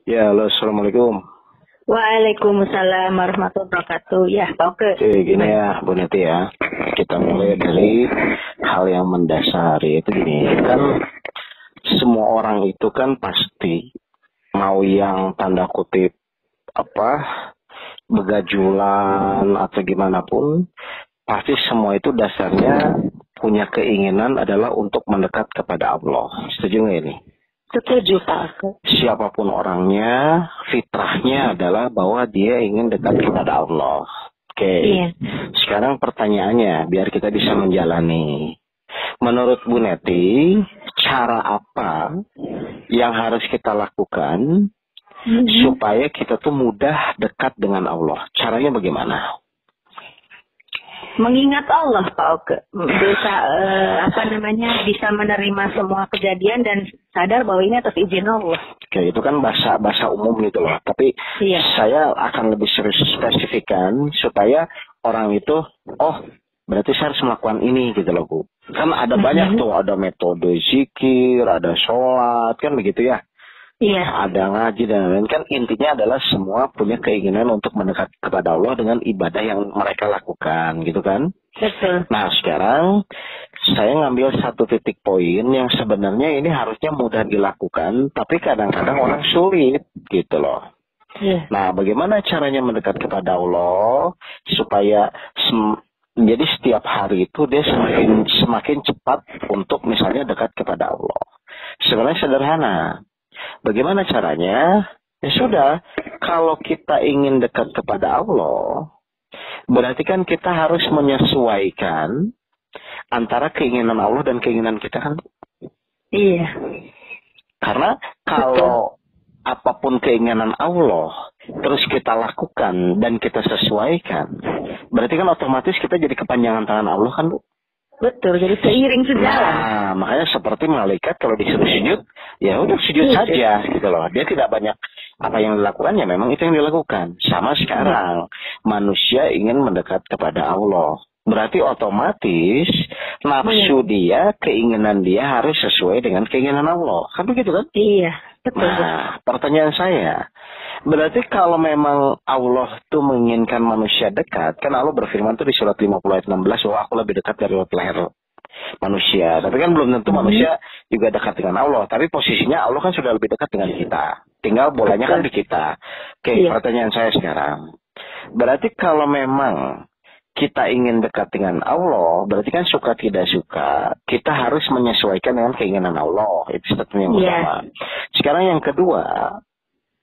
Ya, halo, assalamualaikum. Waalaikumsalam warahmatullahi wabarakatuh. Ya, oke. Oke, gini ya, Bu Neti ya. Kita mulai dari hal yang mendasar, yaitu gini. Kan semua orang itu kan pasti mau yang tanda kutip apa begajulan atau gimana pun, pasti semua itu dasarnya punya keinginan adalah untuk mendekat kepada Allah. Setuju nggak ini? Setuju, Pak. Siapapun orangnya, fitrahnya adalah bahwa dia ingin dekat kepada Allah. Oke, Iya. sekarang pertanyaannya, biar kita bisa menjalani. Menurut Bu Neti, cara apa yang harus kita lakukan supaya kita tuh mudah dekat dengan Allah? Caranya bagaimana? Mengingat Allah, Pak Oke. Bisa bisa menerima semua kejadian dan sadar bahwa ini atas izin Allah. Oke, itu kan bahasa umum gitu loh. Tapi Iya. saya akan lebih spesifikkan supaya orang itu, oh berarti saya harus melakukan ini gitu loh Bu. Kan ada banyak tuh, ada metode zikir, ada sholat, kan begitu ya. Iya. Ada ngaji dan lain-lain. Kan intinya adalah semua punya keinginan untuk mendekat kepada Allah dengan ibadah yang mereka lakukan gitu kan. Betul. Nah sekarang saya ngambil satu titik poin yang sebenarnya ini harusnya mudah dilakukan, tapi kadang-kadang orang sulit gitu loh. Iya. Nah bagaimana caranya mendekat kepada Allah supaya jadi setiap hari itu dia semakin cepat untuk misalnya dekat kepada Allah. Sebenarnya sederhana. Bagaimana caranya? Ya sudah, kalau kita ingin dekat kepada Allah, berarti kan kita harus menyesuaikan antara keinginan Allah dan keinginan kita kan. Iya. Karena kalau apapun keinginan Allah, terus kita lakukan dan kita sesuaikan, berarti kan otomatis kita jadi kepanjangan tangan Allah kan Bu? Betul, jadi seiring sejalan. Nah, makanya seperti malaikat kalau disuruh sujud, ya udah sujud saja gitu loh. Dia tidak banyak apa yang dilakukannya, memang itu yang dilakukan. Sama sekarang, manusia ingin mendekat kepada Allah. Berarti otomatis nafsu dia, keinginan dia harus sesuai dengan keinginan Allah. Kan begitu kan? Iya, betul. Nah, pertanyaan saya, berarti kalau memang Allah tuh menginginkan manusia dekat, kan Allah berfirman tuh di surat 50 ayat 16, bahwa aku lebih dekat dari leher manusia. Tapi kan belum tentu manusia juga dekat dengan Allah. Tapi posisinya Allah kan sudah lebih dekat dengan kita. Tinggal bolanya kan di kita. Oke, pertanyaan saya sekarang. Berarti kalau memang kita ingin dekat dengan Allah, berarti kan suka tidak suka, kita harus menyesuaikan dengan keinginan Allah. Itu statement yang pertama. Sekarang yang kedua,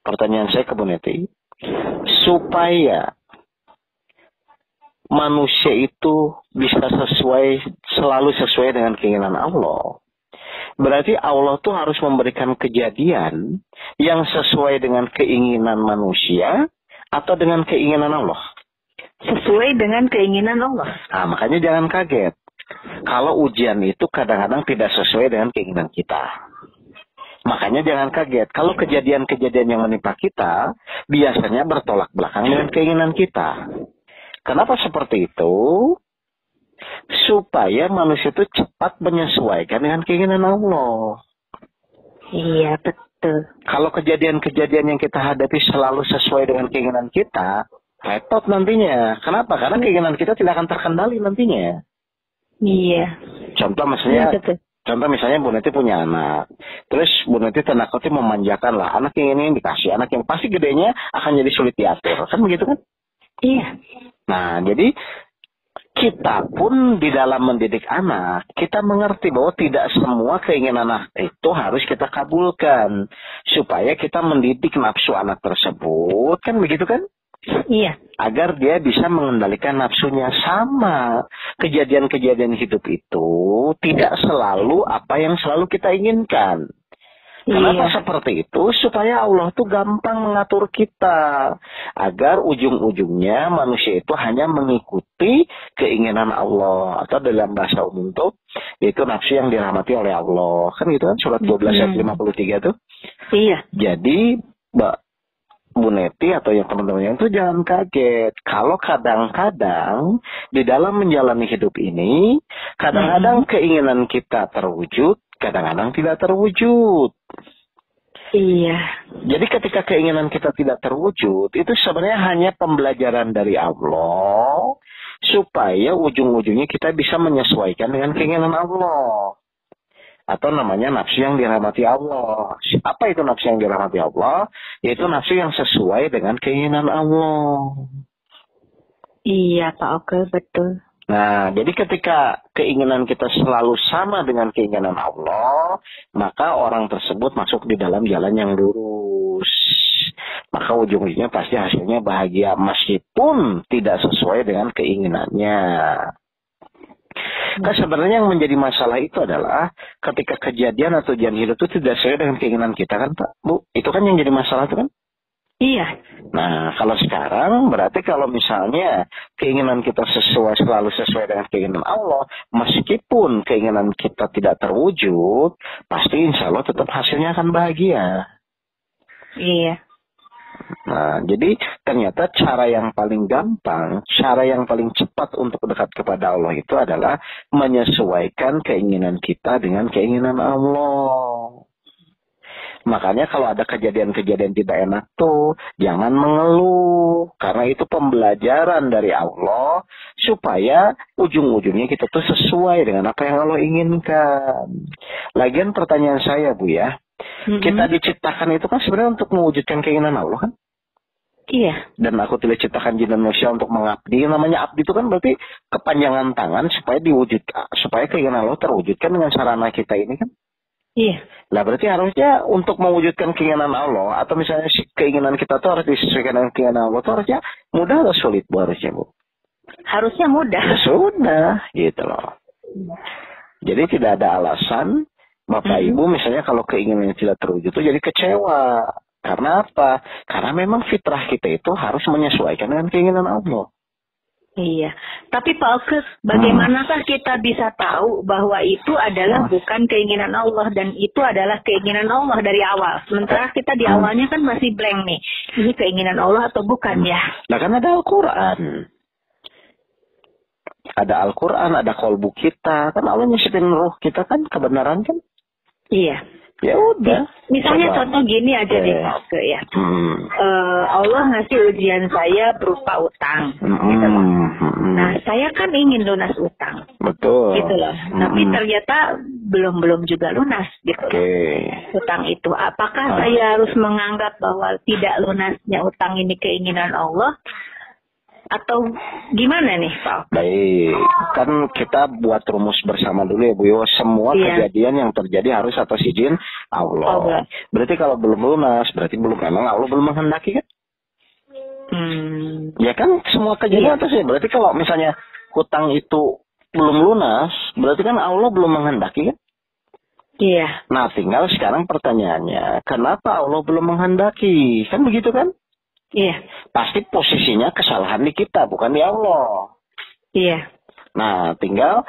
pertanyaan saya ke Bu Neti, supaya manusia itu bisa selalu sesuai dengan keinginan Allah, berarti Allah tuh harus memberikan kejadian yang sesuai dengan keinginan manusia atau dengan keinginan Allah? Sesuai dengan keinginan Allah. Nah, makanya jangan kaget kalau ujian itu kadang-kadang tidak sesuai dengan keinginan kita. Makanya jangan kaget kalau kejadian-kejadian yang menimpa kita biasanya bertolak belakang dengan keinginan kita. Kenapa seperti itu? Supaya manusia itu cepat menyesuaikan dengan keinginan Allah. Iya, betul. Kalau kejadian-kejadian yang kita hadapi selalu sesuai dengan keinginan kita, repot nantinya. Kenapa? Karena keinginan kita tidak akan terkendali nantinya. Iya. Contoh misalnya Bu Neti punya anak. Terus Bu Neti tanda kutip memanjakan lah. Anak yang ini dikasih. Anak yang pasti gedenya akan jadi sulit diatur. Kan begitu kan? Iya. Nah, jadi kita pun di dalam mendidik anak, kita mengerti bahwa tidak semua keinginan anak itu harus kita kabulkan. Supaya kita mendidik nafsu anak tersebut. Kan begitu kan? Iya. Agar dia bisa mengendalikan nafsunya. Sama. Kejadian-kejadian hidup itu tidak selalu apa yang selalu kita inginkan. Kenapa seperti itu? Supaya Allah tuh gampang mengatur kita. Agar ujung-ujungnya manusia itu hanya mengikuti keinginan Allah. Atau dalam bahasa umum tuh, yaitu nafsu yang dirahmati oleh Allah. Kan gitu kan, surat 12 ayat 53 tuh. Iya. Jadi, Bu Neti atau yang teman-teman yang itu jangan kaget. Kalau kadang-kadang di dalam menjalani hidup ini, kadang-kadang keinginan kita terwujud, kadang-kadang tidak terwujud. Iya. Jadi ketika keinginan kita tidak terwujud, itu sebenarnya hanya pembelajaran dari Allah supaya ujung-ujungnya kita bisa menyesuaikan dengan keinginan Allah. Atau namanya nafsu yang dirahmati Allah. Apa itu nafsu yang dirahmati Allah? Yaitu nafsu yang sesuai dengan keinginan Allah. Iya Pak Oke, betul. Nah, jadi ketika keinginan kita selalu sama dengan keinginan Allah, maka orang tersebut masuk di dalam jalan yang lurus. Maka ujung-ujungnya pasti hasilnya bahagia meskipun tidak sesuai dengan keinginannya. Kan sebenarnya yang menjadi masalah itu adalah ketika kejadian atau jalan hidup itu tidak sesuai dengan keinginan kita kan Pak, Bu? Itu kan yang jadi masalah itu kan? Iya. Nah, kalau sekarang berarti kalau misalnya keinginan kita selalu sesuai dengan keinginan Allah, meskipun keinginan kita tidak terwujud, pasti insya Allah tetap hasilnya akan bahagia. Iya. Nah, jadi ternyata cara yang paling gampang, cara yang paling cepat untuk dekat kepada Allah itu adalah menyesuaikan keinginan kita dengan keinginan Allah. Makanya kalau ada kejadian-kejadian tidak enak tuh, jangan mengeluh. Karena itu pembelajaran dari Allah, supaya ujung-ujungnya kita tuh sesuai dengan apa yang Allah inginkan. Lagian pertanyaan saya Bu ya, kita diciptakan itu kan sebenarnya untuk mewujudkan keinginan Allah kan? Iya. Dan aku tidak ciptakan jin dan manusia untuk mengabdi. Namanya abdi itu kan berarti kepanjangan tangan supaya diwujudkan, supaya keinginan Allah terwujudkan dengan sarana kita ini kan? Iya. Lah berarti harusnya untuk mewujudkan keinginan Allah atau misalnya keinginan kita tuh harus disesuaikan dengan keinginan Allah tuh harusnya mudah atau sulit Bu harusnya Bu? Harusnya mudah. Ya sudah gitu loh. Jadi tidak ada alasan Bapak Ibu misalnya kalau keinginannya tidak terwujud tuh jadi kecewa. Karena apa? Karena memang fitrah kita itu harus menyesuaikan dengan keinginan Allah. Iya, tapi Pak Oke, bagaimanakah kita bisa tahu bahwa itu adalah bukan keinginan Allah dan itu adalah keinginan Allah dari awal? Sementara kita di awalnya kan masih blank nih, ini keinginan Allah atau bukan ya? Nah kan ada Al-Quran. Ada Al-Quran, ada kolbu kita. Kan Allah nyisipin ruh kita kan kebenaran kan? Iya. Ya udah. Misalnya contoh gini aja deh Pak Oke ya. Allah ngasih ujian saya berupa utang. Gitu loh. Nah saya kan ingin lunas utang. Betul. Gitu loh. Tapi ternyata belum juga lunas gitu. Utang itu. Apakah saya harus menganggap bahwa tidak lunasnya utang ini keinginan Allah? Atau gimana nih Pak? Baik, kan kita buat rumus bersama dulu ya Bu Yo. Semua kejadian yang terjadi harus atas izin Allah. Berarti kalau belum lunas, berarti memang Allah belum menghendaki kan? Ya kan semua kejadian atas ya. Berarti kalau misalnya hutang itu belum lunas, berarti kan Allah belum menghendaki kan? Iya. Nah tinggal sekarang pertanyaannya, kenapa Allah belum menghendaki? Kan begitu kan? Iya. Pasti posisinya kesalahan di kita, bukan di Allah. Iya. Nah, tinggal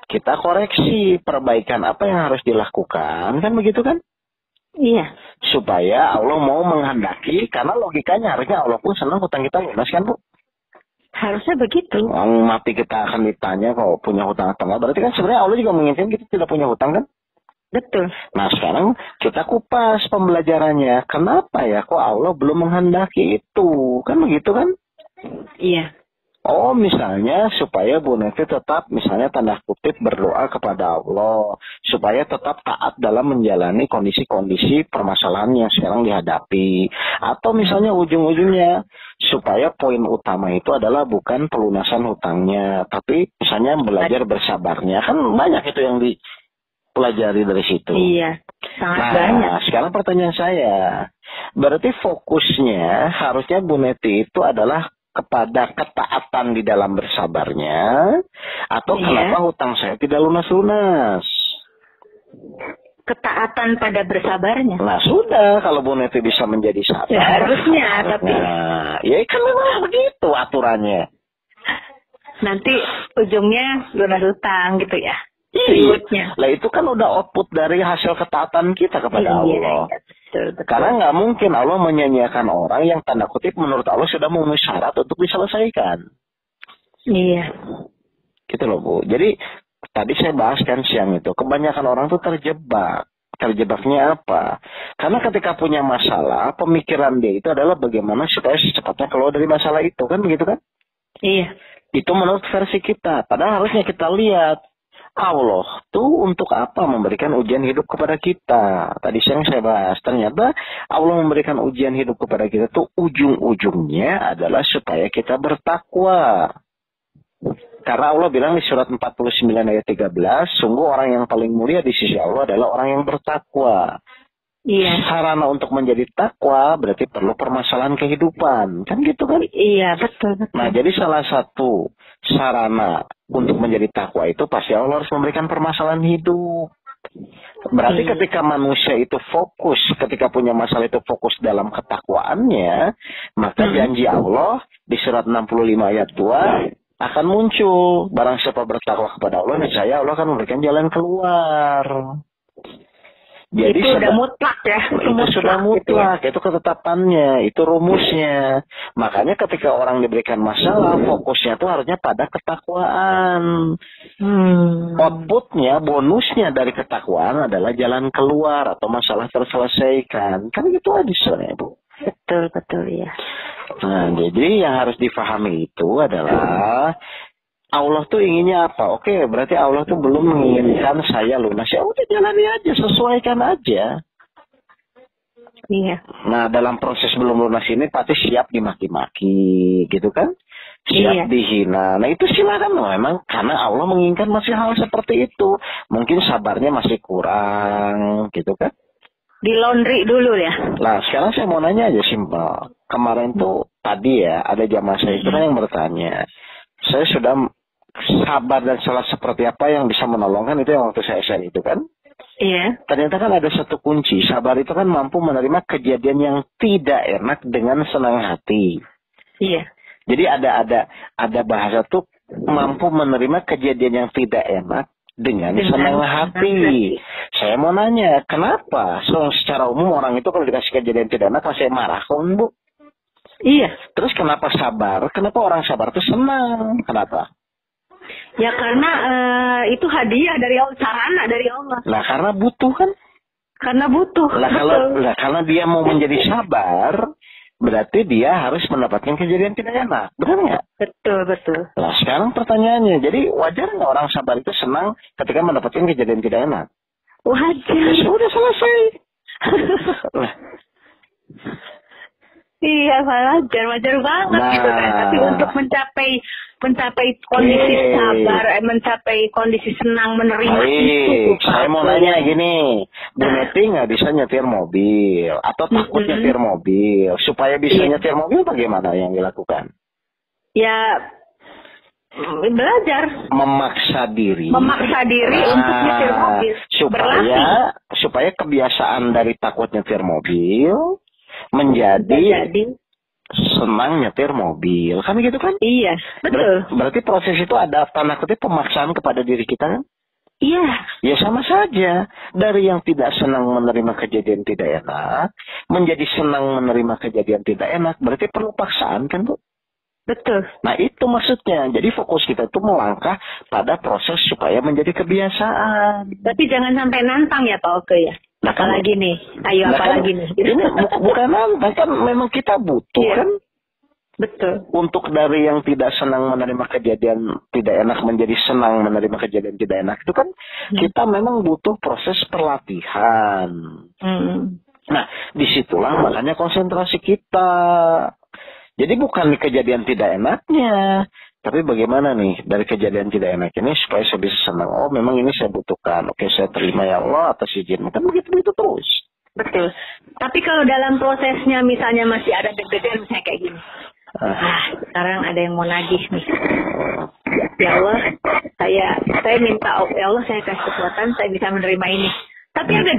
kita koreksi perbaikan apa yang harus dilakukan, kan begitu kan? Iya. Supaya Allah mau menghendaki, karena logikanya harusnya Allah pun senang hutang kita lunas kan Bu? Harusnya begitu. Mati kita akan ditanya kalau punya hutang atau enggak. Berarti kan sebenarnya Allah juga menginginkan kita tidak punya hutang kan? Betul. Nah sekarang kita kupas pembelajarannya. Kenapa ya kok Allah belum menghendaki itu? Kan begitu kan? Iya. Oh misalnya supaya Bu Neti tetap misalnya tanda kutip berdoa kepada Allah. Supaya tetap taat dalam menjalani kondisi-kondisi permasalahan yang sekarang dihadapi. Atau misalnya ujung-ujungnya supaya poin utama itu adalah bukan pelunasan hutangnya. Tapi misalnya belajar bersabarnya. Kan banyak itu yang pelajari dari situ. Iya, sangat banyak. Sekarang pertanyaan saya, berarti fokusnya harusnya Bu Neti itu adalah kepada ketaatan di dalam bersabarnya, atau kenapa hutang saya tidak lunas-lunas? Ketaatan pada bersabarnya. Nah sudah, kalau Bu Neti bisa menjadi sabar. Ya, harusnya, tapi. Nah, ya kan memang begitu aturannya. Nanti ujungnya lunas hutang gitu ya. Iya. Lah itu kan udah output dari hasil ketaatan kita kepada Allah. Betul. Karena nggak mungkin Allah menyanyiakan orang yang tanda kutip menurut Allah sudah memenuhi syarat untuk diselesaikan. Iya. Gitu loh Bu. Jadi tadi saya bahas kan siang itu, kebanyakan orang tuh terjebak. Terjebaknya apa? Karena ketika punya masalah, pemikiran dia itu adalah bagaimana supaya secepatnya keluar dari masalah itu, kan begitu kan? Iya. Itu menurut versi kita. Padahal harusnya kita lihat, Allah tuh untuk apa memberikan ujian hidup kepada kita? Tadi siang saya bahas, ternyata Allah memberikan ujian hidup kepada kita tuh ujung-ujungnya adalah supaya kita bertakwa. Karena Allah bilang di surat 49 ayat 13, sungguh orang yang paling mulia di sisi Allah adalah orang yang bertakwa. Iya. Sarana untuk menjadi takwa berarti perlu permasalahan kehidupan. Kan gitu kan? Iya, betul. Nah, jadi salah satu sarana untuk menjadi takwa itu pasti Allah harus memberikan permasalahan hidup. Berarti ketika manusia itu fokus, ketika punya masalah itu fokus dalam ketakwaannya, maka janji Allah di surat 65 ayat 2 akan muncul. Barang siapa bertakwa kepada Allah, niscaya Allah akan memberikan jalan keluar. Jadi itu sudah mutlak ya. Itu sudah mutlak, itu ketetapannya, itu rumusnya. Makanya ketika orang diberikan masalah, fokusnya itu harusnya pada ketakwaan. Outputnya, bonusnya dari ketakwaan adalah jalan keluar atau masalah terselesaikan. Kan gitu aja sebenarnya, Bu. Betul ya. Nah, jadi yang harus difahami itu adalah Allah tuh inginnya apa? Oke, berarti Allah tuh belum menginginkan saya lunas. Ya udah jalani aja, sesuaikan aja. Iya. Nah, dalam proses belum lunas ini pasti siap dimaki-maki, gitu kan? Siap dihina. Nah, itu silakan memang karena Allah menginginkan masih hal seperti itu. Mungkin sabarnya masih kurang, gitu kan? Di laundry dulu ya. Nah, sekarang saya mau nanya aja simpel. Kemarin tuh tadi ya ada jamaah saya itu yang bertanya, saya sudah sabar dan salah seperti apa yang bisa menolongkan itu yang waktu saya share itu kan? Iya. Ternyata kan ada satu kunci, sabar itu kan mampu menerima kejadian yang tidak enak dengan senang hati. Iya. Jadi ada bahasa tuh mampu menerima kejadian yang tidak enak dengan senang hati. Saya mau nanya, kenapa? Secara umum orang itu kalau dikasih kejadian tidak enak masih marah, kan Bu? Iya. Terus kenapa sabar? Kenapa orang sabar itu senang? Kenapa? Ya karena itu hadiah dari Allah, sarana dari Allah. Nah, karena butuh kan? Karena butuh. Karena dia mau menjadi sabar, berarti dia harus mendapatkan kejadian tidak enak. Benar nggak? Betul. Nah, sekarang pertanyaannya, jadi wajar nggak orang sabar itu senang ketika mendapatkan kejadian tidak enak? Wajar. Sudah selesai. Nah. Iya, wajar banget gitu kan. Tapi untuk mencapai kondisi sabar, mencapai kondisi senang menerima itu. Saya mau nanya gini, Bu Neti nggak bisa nyetir mobil atau takut nyetir mobil, supaya bisa nyetir mobil bagaimana yang dilakukan? Ya belajar. Memaksa diri untuk nyetir mobil. Supaya kebiasaan dari takut nyetir mobil menjadi senang nyetir mobil, kan gitu kan? Iya, betul. Berarti proses itu ada tanda kutip pemaksaan kepada diri kita kan? Iya. Ya sama saja. Dari yang tidak senang menerima kejadian tidak enak, menjadi senang menerima kejadian tidak enak, berarti perlu paksaan kan Bu? Betul. Nah itu maksudnya. Jadi fokus kita itu melangkah pada proses supaya menjadi kebiasaan. Tapi jangan sampai nantang ya Pak Oke ya. Nah, apalagi nih, apalagi nih. Ini bukan nantang kan, memang kita butuh kan. Betul. Untuk dari yang tidak senang menerima kejadian tidak enak menjadi senang menerima kejadian tidak enak itu kan kita memang butuh proses pelatihan. Nah disitulah makanya konsentrasi kita. Jadi bukan kejadian tidak enaknya, tapi bagaimana nih dari kejadian tidak enak ini supaya saya bisa senang. Oh memang ini saya butuhkan. Oke saya terima ya Allah atas izin. Kan begitu terus. Betul. Tapi kalau dalam prosesnya misalnya masih ada deg-degan misalnya kayak gini. Sekarang ada yang mau nagih nih. Ya Allah, saya minta ya Allah saya kasih kekuatan saya bisa menerima ini. Tapi ada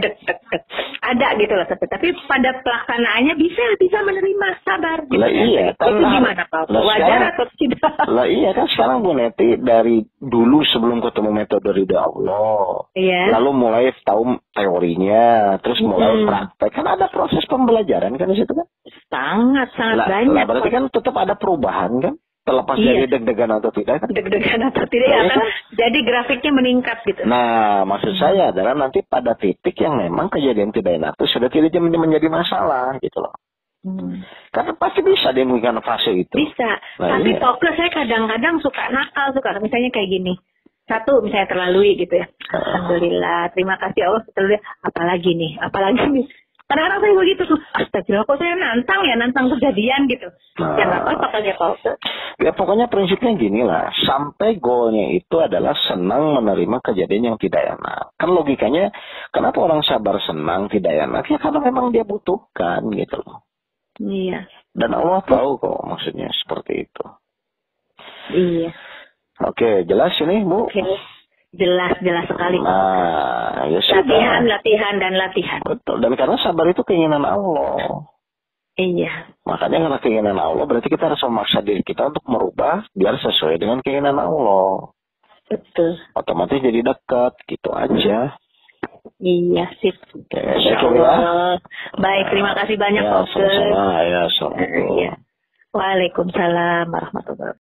ada gitu loh. Tapi pada pelaksanaannya bisa menerima, sabar. Gitu. Iya, itu gimana Pak? Wajar atau tidak? Iya kan sekarang Bu Neti dari dulu sebelum ketemu metode ridha Allah, lalu mulai tahu teorinya, terus mulai praktek kan ada proses pembelajaran kan di situ kan? Sangat banyak. Berarti kan tetap ada perubahan kan? Terlepas dari deg-degan atau tidak kan? Deg-degan atau tidak ya kan? Jadi grafiknya meningkat gitu. Nah, maksud saya adalah nanti pada titik yang memang kejadian tidak enak itu sudah tidak menjadi masalah gitu loh. Karena pasti bisa dia menggunakan fase itu. Bisa. Tapi fokus saya kadang-kadang suka nakal, misalnya kayak gini. Satu misalnya terlalui gitu ya. Alhamdulillah, terima kasih Allah terlalui. Apalagi nih. Kadang-kadang saya begitu tuh. Astagfirullah, kok saya nantang kejadian gitu. Ya nggak apa-apa kan ya Pak. Ya pokoknya prinsipnya gini lah. Sampai goalnya itu adalah senang menerima kejadian yang tidak enak. Kan logikanya, kenapa orang sabar senang tidak enak? Ya karena memang dia butuhkan gitu loh. Iya. Dan Allah tahu kok maksudnya seperti itu. Iya. Oke, jelas ini Bu? Oke. Jelas sekali. Nah, ya sudah. Latihan. Betul. Dan karena sabar itu keinginan Allah. Iya. Makanya karena keinginan Allah berarti kita harus memaksa diri kita untuk merubah biar sesuai dengan keinginan Allah. Betul. Otomatis jadi dekat gitu aja. Iya sip. Oke, ya. Baik, terima kasih banyak Pak. Sama-sama. Ya, assalamualaikum. Waalaikumsalam warahmatullahi wabarakatuh.